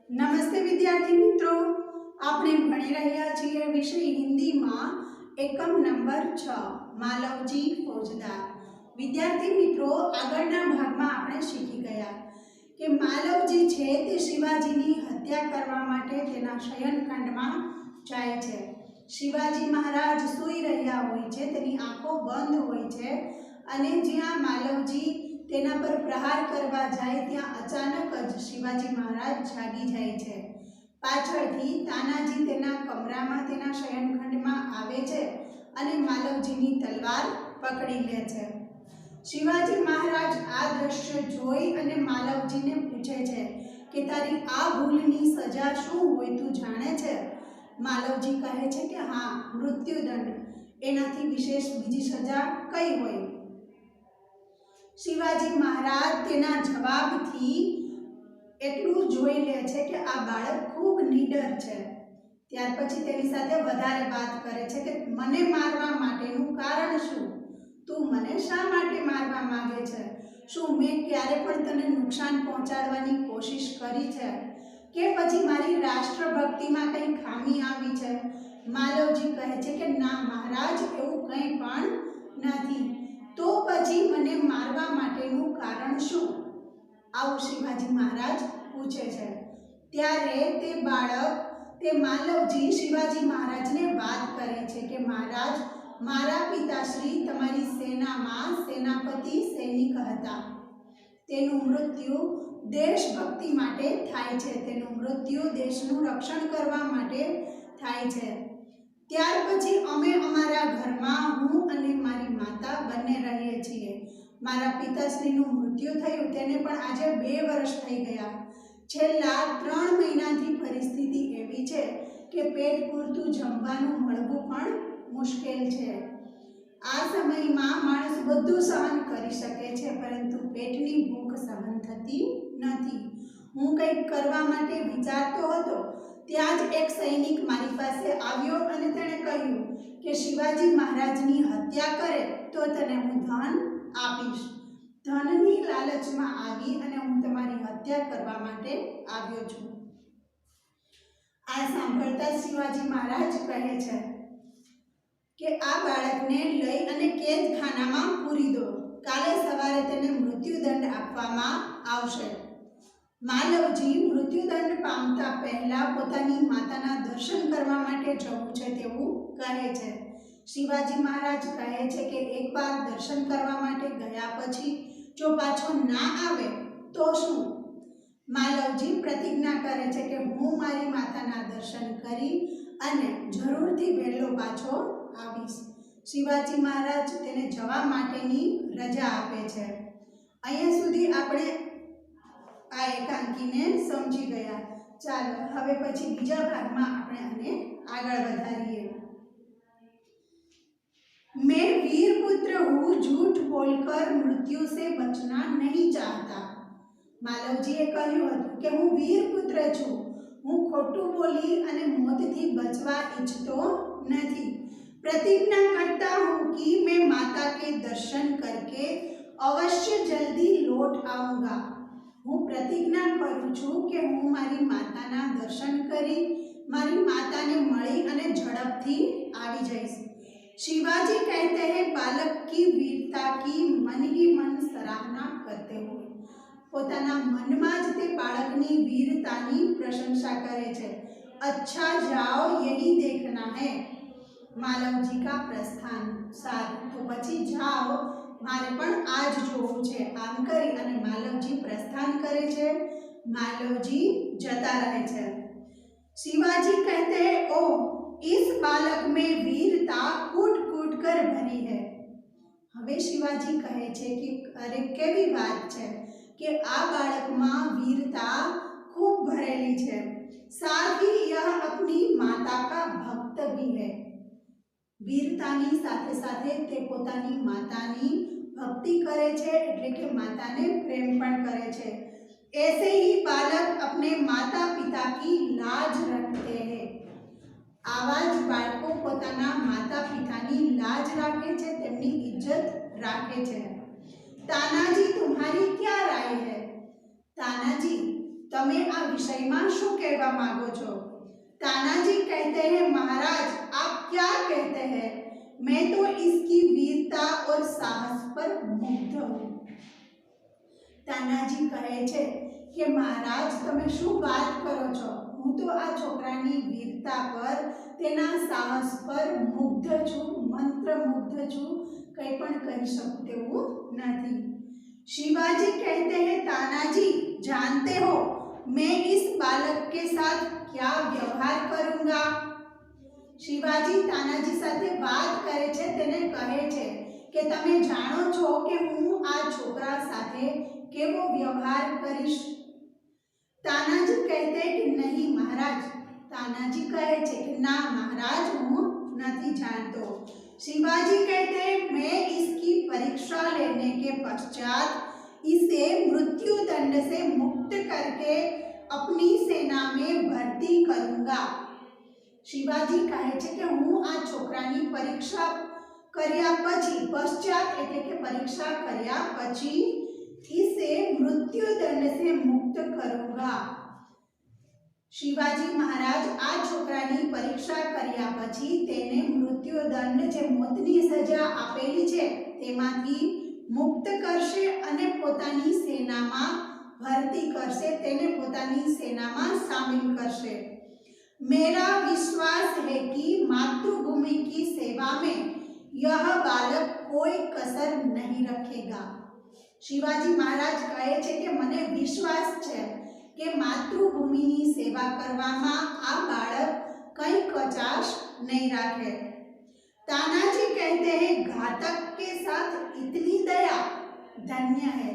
નમસ્તે વિદ્યાર્થી મિત્રો, આપણે ભણી રહ્યા છીએ વિષય હિન્દીમાં એકમ નંબર 6 માલવજી ફોજદાર। વિદ્યાર્થી મિત્રો, આગળના ભાગમાં આપણે શીખી ગયા કે માલવજી છે તે શિવાજીની હત્યા કરવા માટે તેના શયનખંડમાં જાય છે। શિવાજી મહારાજ સૂઈ રહ્યા હોય છે, તેની આંખો બંધ હોય છે અને જ્યાં માલવજી તેના પર પ્રહાર કરવા જાય ત્યાં અચાનક જ શિવાજી મહારાજ જાગી જાય છે। પાછળથી તાનાજી તેના કમરામાં તેના શયનખંડમાં આવે છે અને માલવજીની તલવાર પકડી લે છે। શિવાજી મહારાજ આ દ્રશ્ય જોઈ અને માલવજીને પૂછે છે કે તારી આ ભૂલની સજા શું હોય, તું જાણે છે? માલવજી કહે છે કે હા, મૃત્યુદંડ, એનાથી વિશેષ બીજી સજા કઈ હોય? શિવાજી મહારાજ તેના જવાબથી એટલું જોઈ લે છે કે આ બાળક ખૂબ નીડર છે। ત્યાર પછી તેની સાથે વધારે વાત કરે છે કે મને મારવા માટેનું કારણ શું? તું મને શા માટે મારવા માંગે છે? શું મેં ક્યારે પણ તને નુકસાન પહોંચાડવાની કોશિશ કરી છે કે પછી મારી રાષ્ટ્રભક્તિમાં કંઈ ખામી આવી છે? માલવજી કહે છે કે ના મહારાજ, એવું કંઈ પણ નથી। તો પછી મને મારવા માટેનું કારણ શું? આવું શિવાજી મહારાજ પૂછે છે। ત્યારે તે બાળક, તે માલવજી શિવાજી મહારાજને વાત કરે છે કે મહારાજ, મારા પિતાશ્રી તમારી સેનામાં સેનાપતિ સૈનિક હતા। તેનું મૃત્યુ દેશભક્તિ માટે થાય છે, તેનું મૃત્યુ દેશનું રક્ષણ કરવા માટે થાય છે। ત્યાર પછી અમે અમારા ઘરમાં, હું અને મારી માતા બંને રહીએ છીએ। મારા પિતાશ્રીનું મૃત્યુ થયું તેને પણ આજે 2 વર્ષ થઈ ગયા। છેલ્લા 3 મહિનાથી પરિસ્થિતિ એવી છે કે પેટ પૂરતું જમવાનું મળવું પણ મુશ્કેલ છે। આ સમયમાં માણસ બધું સહન કરી શકે છે, પરંતુ પેટની ભૂખ સહન થતી નથી। હું કંઈક કરવા માટે વિચારતો હતો, ત્યાં જ એક સૈનિક મારી પાસે આવ્યો અને તેણે કહ્યું કે શિવાજી મહારાજની હત્યા કરે તો તને હું ધન આપીશ। ધનની લાલચમાં આવી અને હું તમારી હત્યા કરવા માટે આવ્યો છું। આ સાંભળતા શિવાજી મહારાજ કહે છે કે આ બાળકને લઈ અને કેદખાનામાં પૂરી દો, કાલે સવારે તેને મૃત્યુદંડ આપવામાં આવશે। માલવજી મૃત્યુદંડ પામતા પહેલા પોતાની માતાના દર્શન કરવા માટે જવું છે તેવું કહે છે। શિવાજી મહારાજ કહે છે કે એકવાર દર્શન કરવા માટે ગયા પછી જો પાછો ના આવે તો શું? માલવજી પ્રતિજ્ઞા કરે છે કે હું મારી માતાના દર્શન કરી અને જરૂરથી વહેલો પાછો આવીશ। શિવાજી મહારાજ તેને જવા માટેની રજા આપે છે। અહીંયા સુધી આપણે આ એકાંકીને સમજી ગયા। ચાલો હવે પછી બીજા ભાગમાં આપણે આને આગળ વધારીએ। मैं वीर पुत्र हूँ, झूठ बोलकर मृत्यु से बचना नहीं चाहता। માલવજીએ કહ્યું હતું કે હું વીર પુત્ર છું, હું ખોટું બોલી અને મોતથી બચવા ઈચ્છતો નથી। प्रतिज्ञा करता हूँ कि मैं माता के दर्शन करके अवश्य जल्दी लौट आऊँगा। હું પ્રતિજ્ઞા કરું છું કે હું મારી માતાના દર્શન કરી મારી માતાને મળી અને ઝડપથી આવી જઈશ। शिवाजी कहते हैं बालक की वीरता की मन ही मन सराहना करते हुए। પોતાના મનમાં જ તે બાળકની વીરતાની પ્રશંસા કરે છે। अच्छा जाओ यही देखना है। માલવજી કા પ્રસ્થાન। સારું, તો પછી જાઓ, મારે પણ આ જ જોવું છે। આમ કરી અને માલવજી પ્રસ્થાન કરે છે। માલવજી જતા રહે છે। शिवाजी कहते हैं ओ इस बालक में वीरता कूट कूट कर भरी है। હવે શિવાજી કહે છે કે અરે કેવી વાત છે કે આ બાળકમાં વીરતા ખૂબ ભરેલી છે। साथ ही यह अपनी माता का भक्त भी है। વીરતાની સાથે સાથે તે પોતાની માતાની ભક્તિ કરે છે, એટલે કે માતાને પ્રેમ પણ કરે છે। ऐसे ही बालक अपने माता पिता की लाज रखते हैं। આવા જ બાળકો પોતાના માતા પિતાની લાજ રાખે છે, તેમની ઇજ્જત રાખે છે। तानाजी तुम्हारी क्या राय है? तानाजी, તમે આ વિષयમાં શું કહેવા માંગો છો? तानाजी कहते हैं महाराज आप क्या कहते हैं, मैं तो इसकी वीरता और साहस पर मुग्ध हूँ। तानाजी કહે છે કે મહારાજ તમે શું વાત કરો છો, હું તો આ છોકરાની વીરતા પર તેના સાહસ પર મુગ્ધ છું, મંત્રમુગ્ધ છું, કંઈ પણ કહી શકું તેવું નથી। शिवाजी कहते हैं तानाजी जानते हो मैं इस बालक के साथ क्या व्यवहार करूंगा। शिवाजी तानाजी સાથે વાત કરે છે, તેને કહે છે કે તમે જાણો છો કે હું આ છોકરા સાથે કેવો વ્યવહાર કરીશ। तानाजी कहते हैं कि नहीं महाराज, तानाजी કહે છે કે ના મહારાજ હું નથી जानतो। शिवाजी कहते हैं मैं इसकी परीक्षा लेने के पश्चात इसे मृत्यु दंड से मुक्त करके अपनी सेना में भर्ती करूंगा। शिवाजी કહે છે કે હું આ છોકરાની પરીક્ષા કર્યા પછી, પશ્ચાત એટલે કે પરીક્ષા કર્યા પછી, इसे मृत्यु दंड से मुक्त करूंगा। शिवाजी महाराज આ છોકરાની પરીક્ષા કર્યા પછી તેને મૃત્યુદંડ જે મોતની સજા આપેલી છે તેમાંથી મુક્ત કરશે અને પોતાની સેનામાં ભરતી કરશે, તેને પોતાની સેનામાં સામેલ કરશે। मेरा विश्वास है कि मातृभूमि की सेवा में यह बालक कोई कसर नहीं रखेगा। शिवाजी महाराज કહે છે કે મને વિશ્વાસ છે કે માતૃભૂમિની સેવા કરવામાં આ બાળક કંઈ કચાશ नहीं રાખે। तानाजी कहते हैं घातक के साथ इतनी दया धन्य है।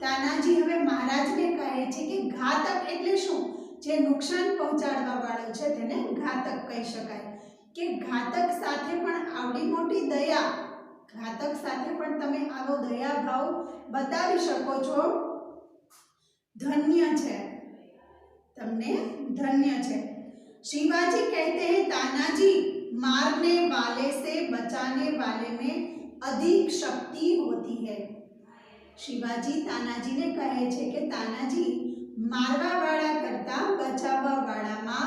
तानाजी હવે મહારાજને કહે છે કે ઘાતક એટલે શું, જે નુકસાન પહોંચાડવા વાળો છે તેને ઘાતક કહી શકાય, કે ઘાતક સાથે પણ આવડી મોટી દયા, ઘાતક સાથે પણ તમે આવો દયા ભાવ બતાવી શકો છો, ધન્ય છે, તમને ધન્ય છે। शिवाजी कहते हैं तानाजी मारने वाले से बचाने वाले में अधिक शक्ति होती है। शिवाजी तानाजी ने कहे छे कि तानाजी मारवा वाला करता बचावा वाळाમાં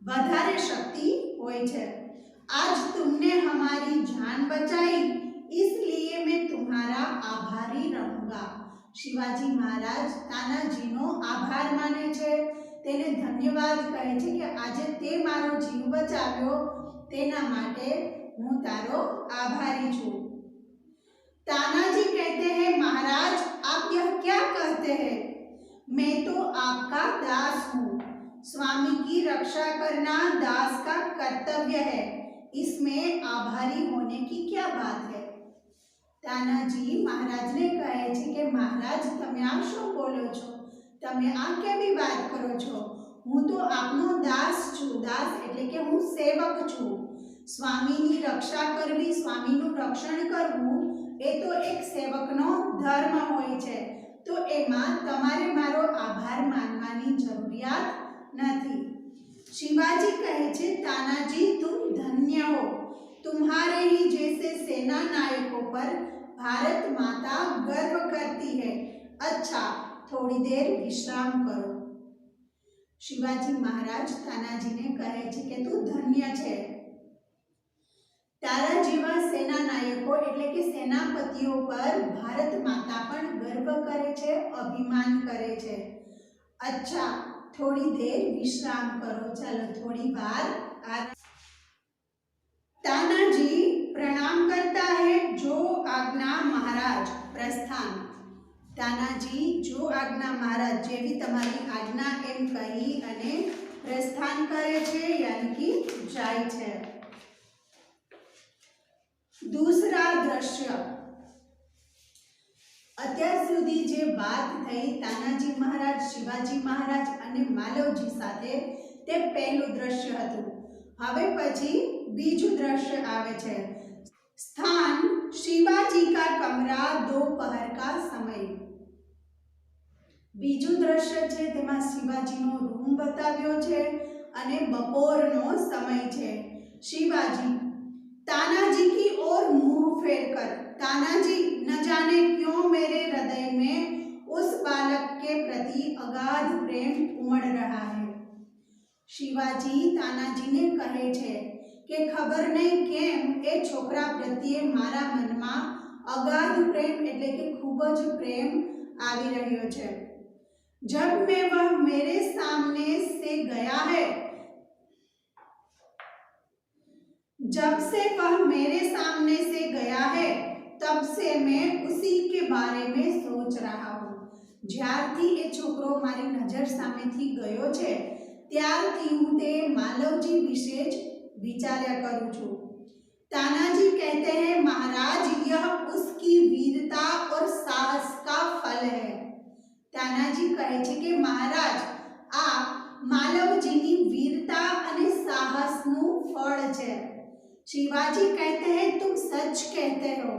વધારે शक्ति होय छे। आज तुमने हमारी जान बचाई इसलिए मैं तुम्हारा आभारी रहूंगा। शिवाजी महाराज तानाजीनो आभार माने छे, તેને ધન્યવાદ કહે છે કે આજે તે મારો જીવ બચાવ્યો તેના માટે હું તારો આભારી છું। तानाजी कहते हैं महाराज आप यह क्या कहते हैं, मैं तो आपका दास हूँ, स्वामी की रक्षा करना दास का कर्तव्य है, इसमें आभारी होने की क्या बात है। तानाजी महाराज ने कहे छे कि महाराज તમે આ શું બોલો છો, તમે આ કેવી વાત કરો છો, હું તો આપનો દાસ છું, દાસ એટલે કે હું સેવક છું, સ્વામીની રક્ષા કરવી, સ્વામીનું રક્ષણ કરવું એ તો એક સેવકનો ધર્મ હોય છે, તો એમાં તમારે મારો આભાર માનવાની જરૂરિયાત નથી। शिवाजी कहे छे तानाजी तुम धन्य हो, तुम्हारे ही जैसे सेना नायकों पर भारत माता गर्व करती है। अच्छा थोड़ी देर विश्राम करो। शिवाजी महाराज तानाजी ने कहे छे के तू धन्य छे, तारा जेवा सेना नायको एटले के सेनापतिओ पर भारत माता पण गर्व करे छे, अभिमान करे छे। अच्छा थोड़ी देर विश्राम करो, चलो थोड़ी बार तानाजी प्रणाम करता है, जो आज्ञा महाराज प्रस्थान। तानाजी जो आज्ञा महाराज जेवी तमारी आज्ञा एम कही अने प्रस्थान करे छे यानी कि जाय छे। दूसरा दृश्य, અત્યાર સુધી જે વાત થઈ તાનાજી મહારાજ, શિવાજી મહારાજ અને માલવજી સાથે તે પહેલું દ્રશ્ય હતું। હવે પછી બીજું દ્રશ્ય આવે છે। સ્થાન શિવાજી का कमरा दोपहर का समय। બીજું દ્રશ્ય છે તેમાં શિવાજીનો રૂમ બતાવ્યો છે અને બપોરનો સમય છે। शिवाजी तानाजी की ओर मुंह फेर कर, तानाजी न जाने क्यों मेरे हृदय में उस बालक के प्रति अगाध શિવાજી તાનાજીને કહે છે કે ખબર નહીં કેમ એ છોકરા પ્રત્યે મારા મનમાં અગાધ પ્રેમ એટલે કે ખૂબ જ પ્રેમ આવી રહ્યો છે। जब मैं वह मेरे सामने से गया है, जब से वह मेरे सामने से गया है तब से मैं उसी के बारे में सोच रहा हूँ। જ્યારથી એ છોકરો મારી નજર સામેથી ગયો છે ત્યારથી હું તે માલવજી વિશે જ વિચાર્યા કરું છું। तानाजी कहते हैं महाराज यह उसकी वीरता और साहस का फल है। तानाजी કહે છે કે મહારાજ આ માલવજીની વીરતા અને સાહસનું ફળ છે। शिवाजी कहते हैं तुम सच कहते हो,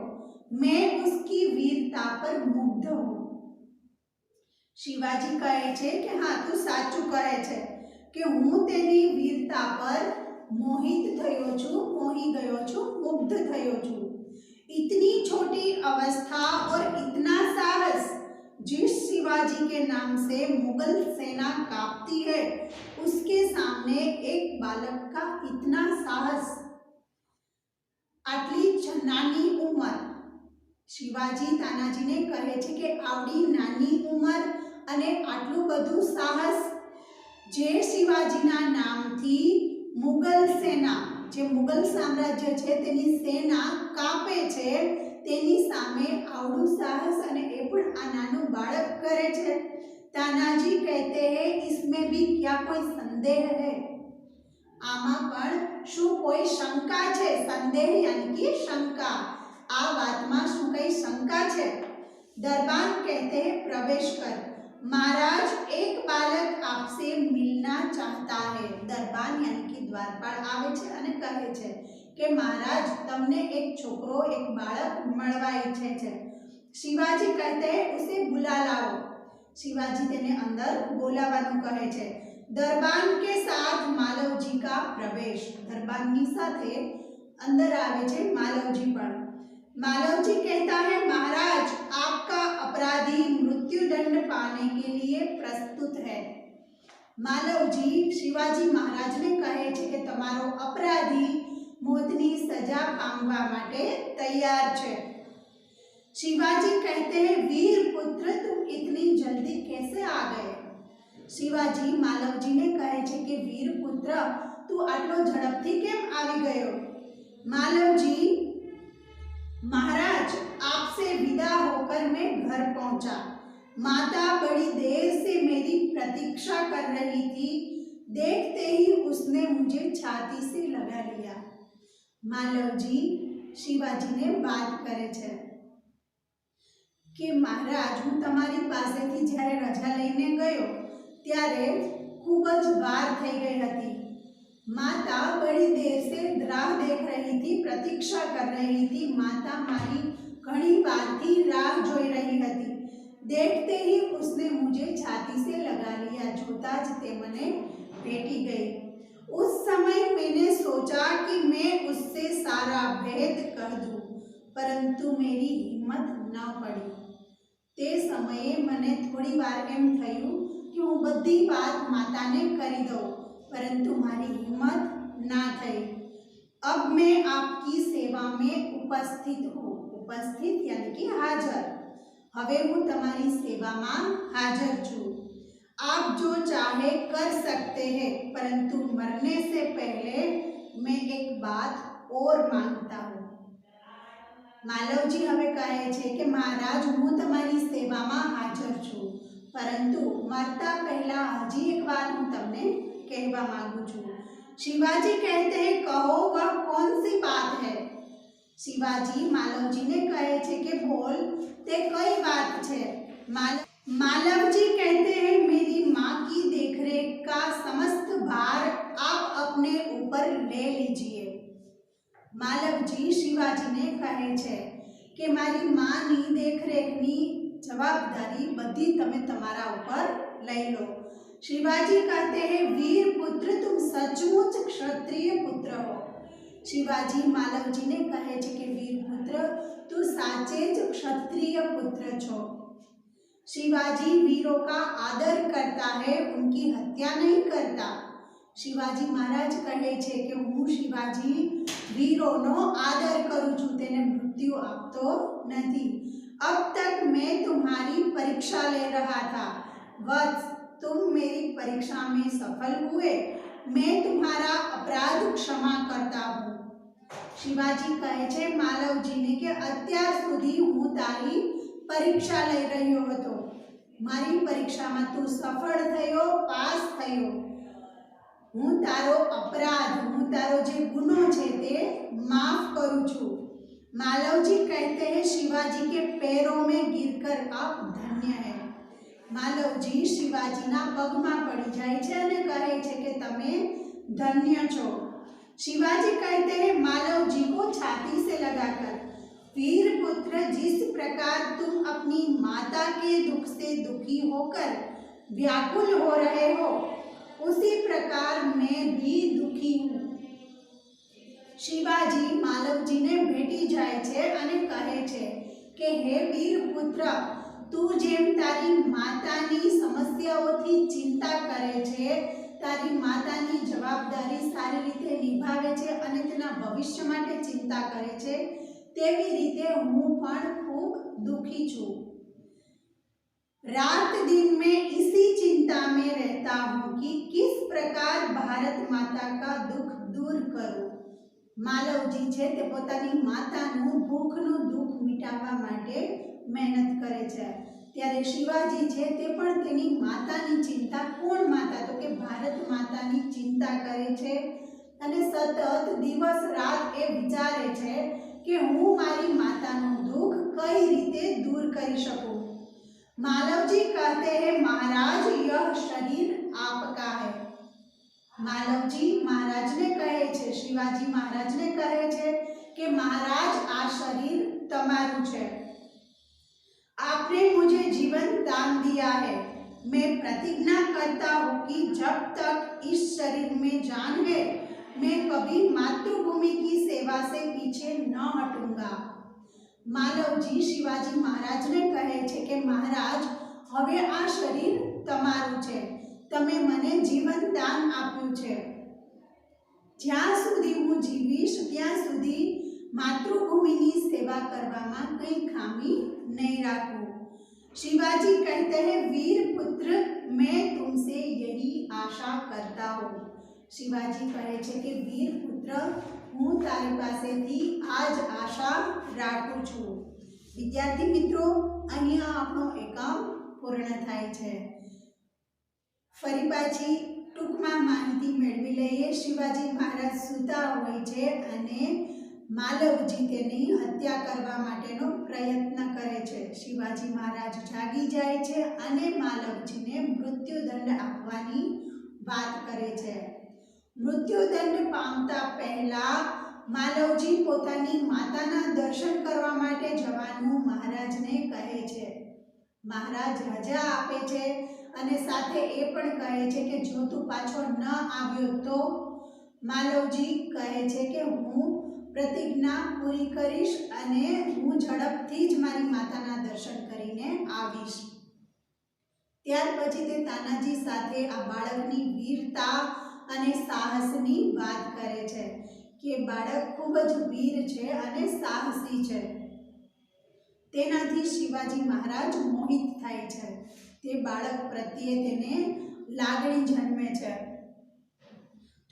मैं उसकी वीरता पर मुग्ध हूँ। शिवाजी કહે છે કે હા તું સાચું કહે છે કે હું તેની વીરતા પર मोहित थयो छू, मोही गयो छू, मुग्ध थयो छू। इतनी छोटी अवस्था और इतना साहस, जिस शिवाजी के नाम से मुगल सेना कांपती है उसके सामने एक बालक का इतना साहस, आटली नानी उमर। शिवाजी तानाजी ने कहे छे के आवडी नानी उमर अने आटलू बधु साहस जे शिवाजीना नामथी मुगल सेना जे मुगल साम्राज्य छे तेनी सेना कापे छे तेनी सामे आवडू साहस अने ए पण आ नानु बाळक करे छे। तानाजी कहते हैं इसमें भी क्या कोई संदेह है? आमा पण शू कोई शंका छे? संदेह यानी कि शंका। आ वातमां शू कई शंका छे? दरबान कहते हैं प्रवेश कर। महाराज एक बालक आपसे मिलना चाहता है। दरबान यानी कि द्वारपाल आवे छे अने कहे छे के महाराज तमने एक छोकरो एक बालक मळवा इच्छे छे। शिवाजी कहते हैं उसे बुला लाओ। शिवाजी तेने अंदर बोलावानुं कहे छे। दरबान के साथ मालवजी का प्रवेश। दरबाननी साथे अंदर आवे छे मालवजी पण। मालवजी कहता है महाराज आपका अपराधी मृत्युदंड पाने के लिए प्रस्तुत है। मालवजी शिवाजी महाराज ने कहे छे के तमारो अपराधी मौतनी सजा पामवा माटे तैयार छे। शिवाजी कहते हैं वीर पुत्र तुम इतनी जल्दी कैसे आ गए? शिवाजी मालवजी ने कहे छे के वीर पुत्र तू आटलो झड़पथी केम आवी गयो? मालवजी महाराज आपसे विदा होकर मैं घर पहुंचा। माता बड़ी देर से मेरी प्रतीक्षा कर रही थी। देखते ही उसने मुझे छाती से लगा लिया। मालवजी शिवाजी ने बात करे छे कि महाराज हूँ तमारी पासेथी ज्यारे रजा लईने गयो त्यारे खूब ज वार थई गई हती। माता बड़ी देर से राह देख रही थी, प्रतीक्षा कर रही थी। माता मारी घणी वारथी राह जोई रही हती। देखते ही उसने मुझे छाती से लगा लिया। जोता ज ते मने भेटी गई। उस समय मैंने सोचा कि मैं उससे सारा भेद कह दूं, परंतु मेरी हिम्मत न पड़ी। ते समये मने थोड़ी वार एम थयुं कि हूँ बधी बात माताने करी दऊं, परंतु मारी हिम्मत ना थई। अब मैं आपकी सेवा में उपस्थित हूँ। उपस्थित यानी कि हाजर। हवे हूँ तमारी सेवा में हाजर छूं। आप जो चाहे कर सकते हैं, परंतु मरने से पहले मैं एक बात और मांगता हूँ। मालवजी हवे कहे छे कि महाराज हूँ तमारी सेवा में हाजर छूं, परंतु मरता पहला हजी एक बार हूँ तमने कहवा मांगू छूं। शिवाजी कहते हैं कहो वह कौन सी बात है? शिवाजी मालवजी ने कहे छे कि बोल ते कई बात छे? मालवजी कहते हैं मेरी माँ की देखरेख का समस्त भार आप अपने ऊपर ले लीजिए। मालवजी शिवाजी ने कहे छे कि मारी मानी देखरेखनी जवाबदारी बधी तमे तमारा ऊपर लई लो। शिवाजी कहते हैं वीर पुत्र तुम सचमुच क्षत्रिय पुत्र हो। शिवाजी मालवजी ने कहे छे कि वीर पुत्र तू साचे ज क्षत्रिय पुत्र छो। शिवाजी वीरों का आदर करता है, उनकी हत्या नहीं करता। શિવાજી મહારાજ કહે છે કે હું શિવાજી વીરોનો આદર કરું છું, તેને મૃત્યુ આપતો નથી। अब तक मैं तुम्हारी परीक्षा ले रहा था, वत्स तुम मेरी परीक्षा में सफल हुए, मैं तुम्हारा अपराध क्षमा करता हूँ। शिवाजी कहे छे मालवजीने के અત્યાર સુધી હું તારી પરીક્ષા લઈ રહ્યો હતો, મારી પરીક્ષામાં તું સફળ થયો, પાસ થયો, હું તારો અપરાધ, હું તારો જે ગુનો છે તે માફ કરું છું। मालवजी कहते हैं शिवाजी के पैरों में गिरकर आप धन्य है। मालवजी शिवाजीना पगमां पड़ी जाए छे अने कहे छे के तमे धन्य छो। शिवाजी कहते हैं मालवजी को छाती से लगाकर, वीर पुत्र जिस प्रकार तुम अपनी माता के दुख से दुखी होकर व्याकुल हो रहे हो, उसी प्रकार मैं भी दुखी हूँ। शिवाजी मालवजीने भेटी जाए छे अने कहे छे के हे वीर पुत्र, तू जेम तारी मातानी समस्याओथी चिंता करे छे, तारी मातानी जवाबदारी सारी रीते निभावे छे अने तेना भविष्य माटे चिंता करे छे, तेवी रीते हूँ पण खूब दुखी छूं। रात दिन में इसी चिंता में रहता हूँ कि किस प्रकार भारत माता का दुख दूर करूं। मालवजी छे ते पोतानी मातानुं भूखनुं दुख मिटाववा माटे मेहनत करे छे, त्यारे शिवाजी छे ते पण तेनी मातानी चिंता, कोण माता तो के भारत मातानी चिंता करे छे अने सतत दिवस रात ए विचारे छे के हूँ मारी मातानुं दुख कई रीते दूर करी शकूं। मालवजी कहते हैं महाराज यह शरीर आपका है। मालवजी महाराज ने कहे छे, शिवाजी महाराज ने कहे छे कि महाराज आ शरीर तमारू छे, आपने मुझे जीवन दान दिया है, मैं प्रतिज्ञा करता हूँ कि जब तक इस शरीर में जान है मैं कभी मातृभूमि की सेवा से पीछे न हटूंगा। मालवजी शिवाजी महाराज ने कहे छे कि महाराज हवे आ शरीर तमारू छे, तमे मने जीवन दान आप्युं छे, ज्यां सुधी हूँ जीवीश त्यां सुधी मातृभूमिनी सेवा करवामां कई खामी नहीं राखूं। शिवाजी कहते हैं वीर पुत्र मैं तुमसे यही आशा करता हूँ। शिवाजी कहे छे कि वीर पुत्र हूँ तारी पासेथी आज आशा राखું છું। विद्यार्थी मित्रों अहींया आपणो एकम पूर्ण थाय छे। फरी पाછી टूंकमां माहिती मेळवी लईए। शिवाजी महाराज सूता होय छे अने मालवजी तेनी हत्या करवा माटेनो प्रयत्न करे छे। शिवाजी महाराज जागी जाय छे अने मालवजीने मृत्युदंड आपवानी वात करे छे। मृत्युदंड पामता पहेला मालवजी पोतानी माताना दर्शन करवा माटे जवानुं महाराजने कहे छे। महाराज रजा आपे छे अने साथे ए पण कहे छे के जो तू पाछो न आव्यो तो। मालवजी कहे छे के हूँ प्रतिज्ञा पूरी करीश अने हूँ झड़पथी ज मारी माताना दर्शन करीने आवीश। त्यार पछी ते तानाजी साथे आ बाळकनी वीरता अने साहसनी वात करे छे के बाळक खूब ज वीर छे अने साहसी छे। तेनाथी शिवाजी महाराज मोहित थाय छे। ते बाळक प्रत्ये तेने लागणी जन्मे छे।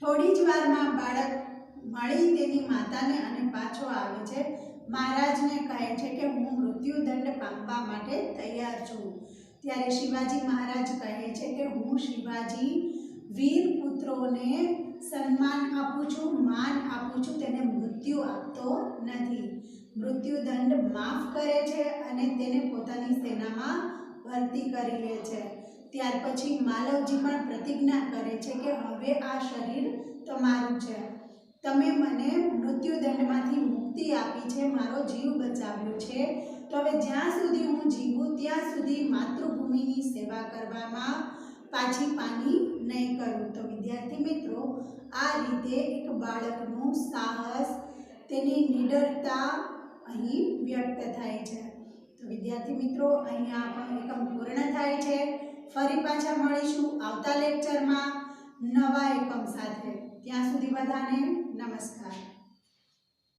थोड़ी ज वारमां बाळक मळी तेनी माताने अने पाछो आवे छे। महाराजने कहे छे के हूँ मृत्युदंड पामवा माटे तैयार छुं। त्यारे शिवाजी महाराज कहे छे के हूँ शिवाजी वीर पुत्रोने सन्मान आपું છું, मान आपું છું, तेने मृत्यु आपतो नथी। मृत्युदंड माफ करे छे अने तेने पोतानी सेनामां भरती करी ले छे। त्यार पछी मालवजी पण प्रतिज्ञा करे छे के हवे आ शरीर तमारुं छे, तमे मने मृत्युदंडमांथी मुक्ति आपी छे, मारो जीव बचाव्यो छे, तो हवे ज्यां सुधी हूँ जीवुं त्यां सुधी मातृभूमिनी सेवा करवामां पाछी पानी नहीं करूं। तो विद्यार्थी मित्रों आ रीते एक बाळकनुं साहस, तेनी निडरता અહીં વ્યક્ત થાય છે। તો વિદ્યાર્થી મિત્રો અહીંયા આપણો એકમ પૂર્ણ થાય છે। ફરી પાછા મળીશું આવતા લેક્ચરમાં। નવા એકમ સાથે. ત્યાં સુધી બધાને નમસ્કાર.